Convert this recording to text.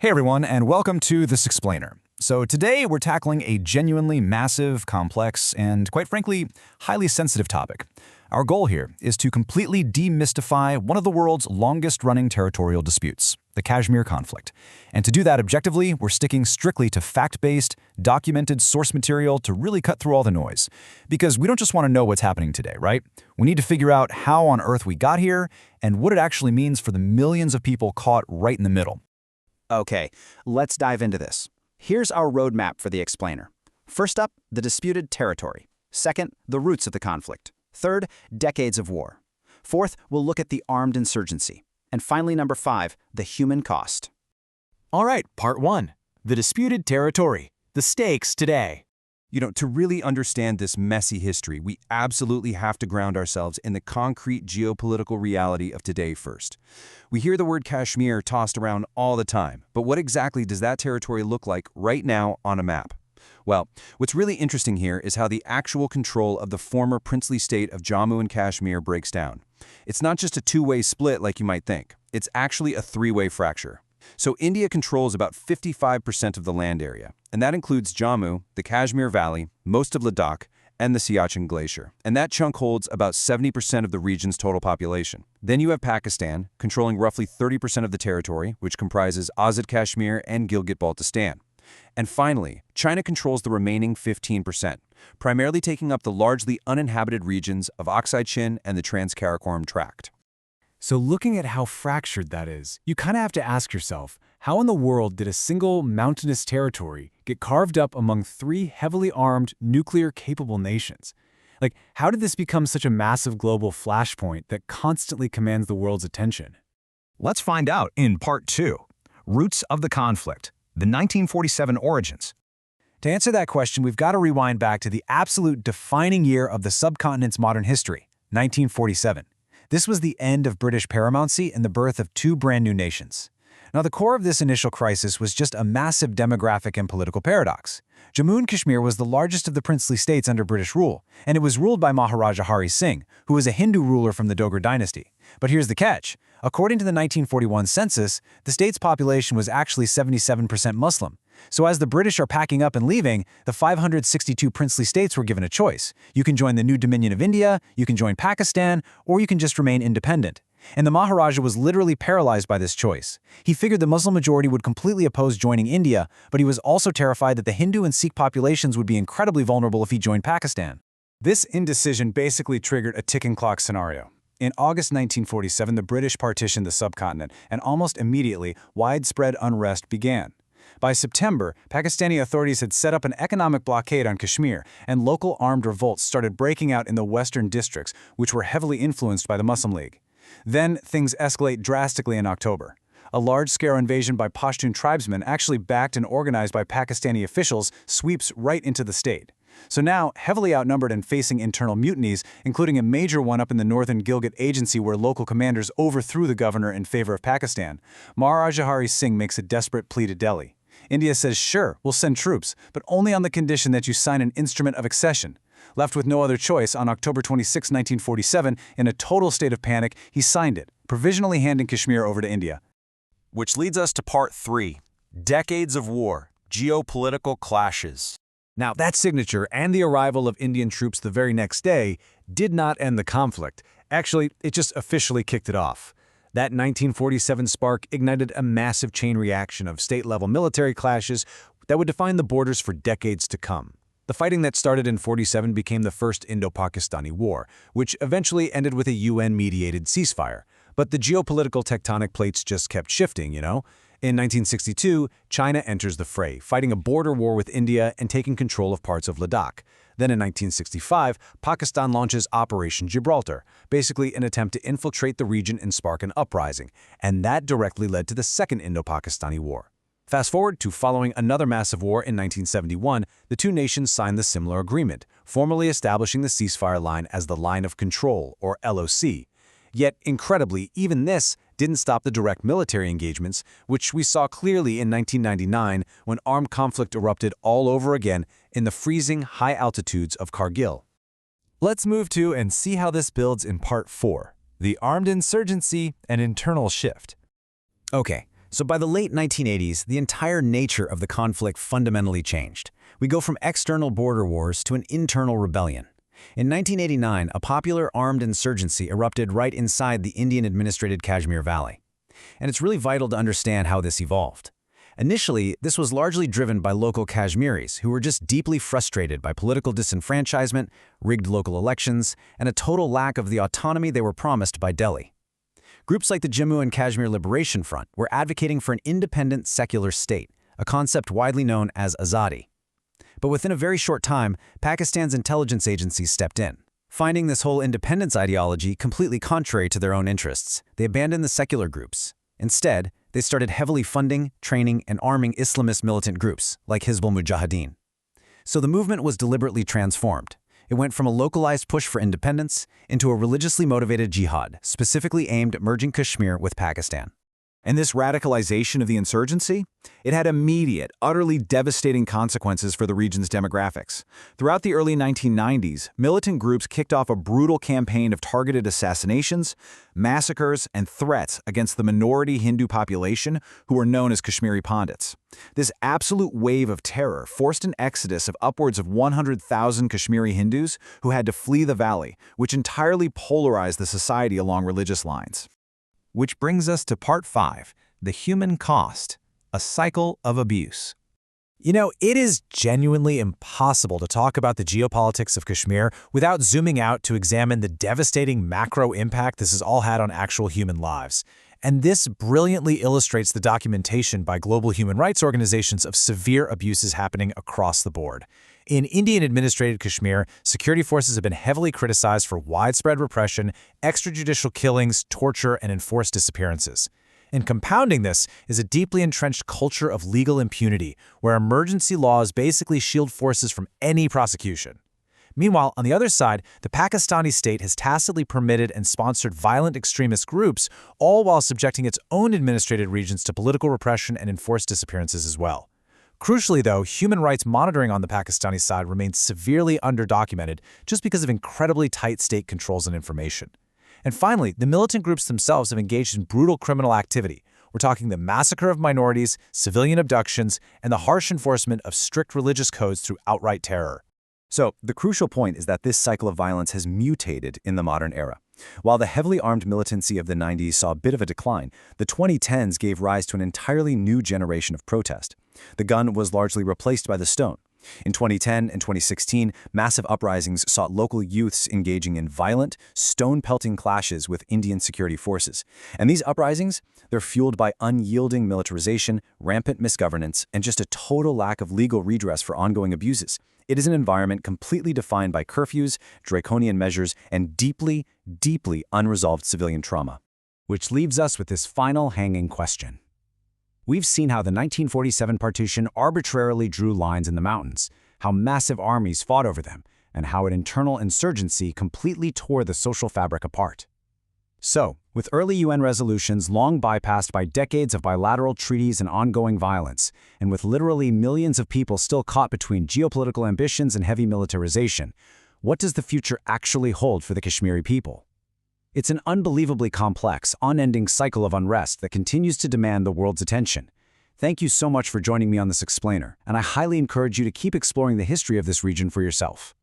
Hey everyone, and welcome to This Explainer. So today we're tackling a genuinely massive, complex, and quite frankly, highly sensitive topic. Our goal here is to completely demystify one of the world's longest-running territorial disputes, the Kashmir conflict. And to do that objectively, we're sticking strictly to fact-based, documented source material to really cut through all the noise. Because we don't just want to know what's happening today, right? We need to figure out how on earth we got here and what it actually means for the millions of people caught right in the middle. Okay, let's dive into this. Here's our roadmap for the explainer. First up, the disputed territory. Second, the roots of the conflict. Third, decades of war. Fourth, we'll look at the armed insurgency. And finally, number 5, the human cost. All right, part 1. The disputed territory. The stakes today. To really understand this messy history, we absolutely have to ground ourselves in the concrete geopolitical reality of today first. We hear the word Kashmir tossed around all the time, but what exactly does that territory look like right now on a map? Well, what's really interesting here is how the actual control of the former princely state of Jammu and Kashmir breaks down. It's not just a two-way split like you might think. It's actually a three-way fracture. So India controls about 55% of the land area, and that includes Jammu, the Kashmir Valley, most of Ladakh, and the Siachen Glacier. And that chunk holds about 70% of the region's total population. Then you have Pakistan, controlling roughly 30% of the territory, which comprises Azad Kashmir and Gilgit-Baltistan. And finally, China controls the remaining 15%, primarily taking up the largely uninhabited regions of Aksai Chin and the Trans-Karakoram Tract. So looking at how fractured that is, you kind of have to ask yourself, how in the world did a single mountainous territory get carved up among 3 heavily armed, nuclear-capable nations? How did this become such a massive global flashpoint that constantly commands the world's attention? Let's find out in Part 2, Roots of the Conflict, the 1947 Origins. To answer that question, we've got to rewind back to the absolute defining year of the subcontinent's modern history, 1947. This was the end of British paramountcy and the birth of 2 brand new nations. Now, the core of this initial crisis was just a massive demographic and political paradox. Jammu and Kashmir was the largest of the princely states under British rule, and it was ruled by Maharaja Hari Singh, who was a Hindu ruler from the Dogra dynasty. But here's the catch. According to the 1941 census, the state's population was actually 77% Muslim. So as the British are packing up and leaving, the 562 princely states were given a choice. You can join the new Dominion of India, you can join Pakistan, or you can just remain independent. And the Maharaja was literally paralyzed by this choice. He figured the Muslim majority would completely oppose joining India, but he was also terrified that the Hindu and Sikh populations would be incredibly vulnerable if he joined Pakistan. This indecision basically triggered a ticking clock scenario. In August 1947, the British partitioned the subcontinent, and almost immediately, widespread unrest began. By September, Pakistani authorities had set up an economic blockade on Kashmir, and local armed revolts started breaking out in the western districts, which were heavily influenced by the Muslim League. Then, things escalate drastically in October. A large-scale invasion by Pashtun tribesmen, actually backed and organized by Pakistani officials, sweeps right into the state. So now, heavily outnumbered and facing internal mutinies, including a major one up in the northern Gilgit Agency where local commanders overthrew the governor in favor of Pakistan, Maharaja Hari Singh makes a desperate plea to Delhi. India says, sure, we'll send troops, but only on the condition that you sign an instrument of accession. Left with no other choice, on October 26, 1947, in a total state of panic, he signed it, provisionally handing Kashmir over to India. Which leads us to Part 3, Decades of War, Geopolitical Clashes. Now, that signature and the arrival of Indian troops the very next day did not end the conflict. Actually, it just officially kicked it off. That 1947 spark ignited a massive chain reaction of state-level military clashes that would define the borders for decades to come. The fighting that started in 47 became the First Indo-Pakistani War, which eventually ended with a UN-mediated ceasefire. But the geopolitical tectonic plates just kept shifting, In 1962, China enters the fray, fighting a border war with India and taking control of parts of Ladakh. Then in 1965, Pakistan launches Operation Gibraltar, basically an attempt to infiltrate the region and spark an uprising, and that directly led to the Second Indo-Pakistani War. Fast forward to following another massive war in 1971, the 2 nations signed the similar agreement, formally establishing the ceasefire line as the Line of Control, or LOC. Yet, incredibly, even this didn't stop the direct military engagements, which we saw clearly in 1999 when armed conflict erupted all over again in the freezing high altitudes of Kargil. Let's move to and see how this builds in Part 4, the armed insurgency and internal shift. Okay, So by the late 1980s, the entire nature of the conflict fundamentally changed. We go from external border wars to an internal rebellion. In 1989, a popular armed insurgency erupted right inside the Indian-administrated Kashmir Valley. And it's really vital to understand how this evolved. Initially, this was largely driven by local Kashmiris who were just deeply frustrated by political disenfranchisement, rigged local elections, and a total lack of the autonomy they were promised by Delhi. Groups like the Jammu and Kashmir Liberation Front were advocating for an independent secular state, a concept widely known as Azadi. But within a very short time, Pakistan's intelligence agencies stepped in. Finding this whole independence ideology completely contrary to their own interests, they abandoned the secular groups. Instead, they started heavily funding, training, and arming Islamist militant groups, like Hizbul Mujahideen. So the movement was deliberately transformed. It went from a localized push for independence into a religiously motivated jihad, specifically aimed at merging Kashmir with Pakistan. And this radicalization of the insurgency? It had immediate, utterly devastating consequences for the region's demographics. Throughout the early 1990s, militant groups kicked off a brutal campaign of targeted assassinations, massacres, and threats against the minority Hindu population who were known as Kashmiri Pandits. This absolute wave of terror forced an exodus of upwards of 100,000 Kashmiri Hindus who had to flee the valley, which entirely polarized the society along religious lines. Which brings us to Part 5, the human cost, a cycle of abuse. You know, it is genuinely impossible to talk about the geopolitics of Kashmir without zooming out to examine the devastating macro impact this has all had on actual human lives. And this brilliantly illustrates the documentation by global human rights organizations of severe abuses happening across the board. In Indian-administrated Kashmir, security forces have been heavily criticized for widespread repression, extrajudicial killings, torture, and enforced disappearances. And compounding this is a deeply entrenched culture of legal impunity, where emergency laws basically shield forces from any prosecution. Meanwhile, on the other side, the Pakistani state has tacitly permitted and sponsored violent extremist groups, all while subjecting its own administrated regions to political repression and enforced disappearances as well. Crucially, though, human rights monitoring on the Pakistani side remains severely underdocumented just because of incredibly tight state controls and information. And finally, the militant groups themselves have engaged in brutal criminal activity. We're talking the massacre of minorities, civilian abductions, and the harsh enforcement of strict religious codes through outright terror. So, the crucial point is that this cycle of violence has mutated in the modern era. While the heavily armed militancy of the 90s saw a bit of a decline, the 2010s gave rise to an entirely new generation of protest. The gun was largely replaced by the stone. In 2010 and 2016, massive uprisings saw local youths engaging in violent, stone-pelting clashes with Indian security forces. And these uprisings, they're fueled by unyielding militarization, rampant misgovernance, and just a total lack of legal redress for ongoing abuses. It is an environment completely defined by curfews, draconian measures, and deeply, deeply unresolved civilian trauma. Which leaves us with this final hanging question. We've seen how the 1947 partition arbitrarily drew lines in the mountains, how massive armies fought over them, and how an internal insurgency completely tore the social fabric apart. So, with early UN resolutions long bypassed by decades of bilateral treaties and ongoing violence, and with literally millions of people still caught between geopolitical ambitions and heavy militarization, what does the future actually hold for the Kashmiri people? It's an unbelievably complex, unending cycle of unrest that continues to demand the world's attention. Thank you so much for joining me on this explainer, and I highly encourage you to keep exploring the history of this region for yourself.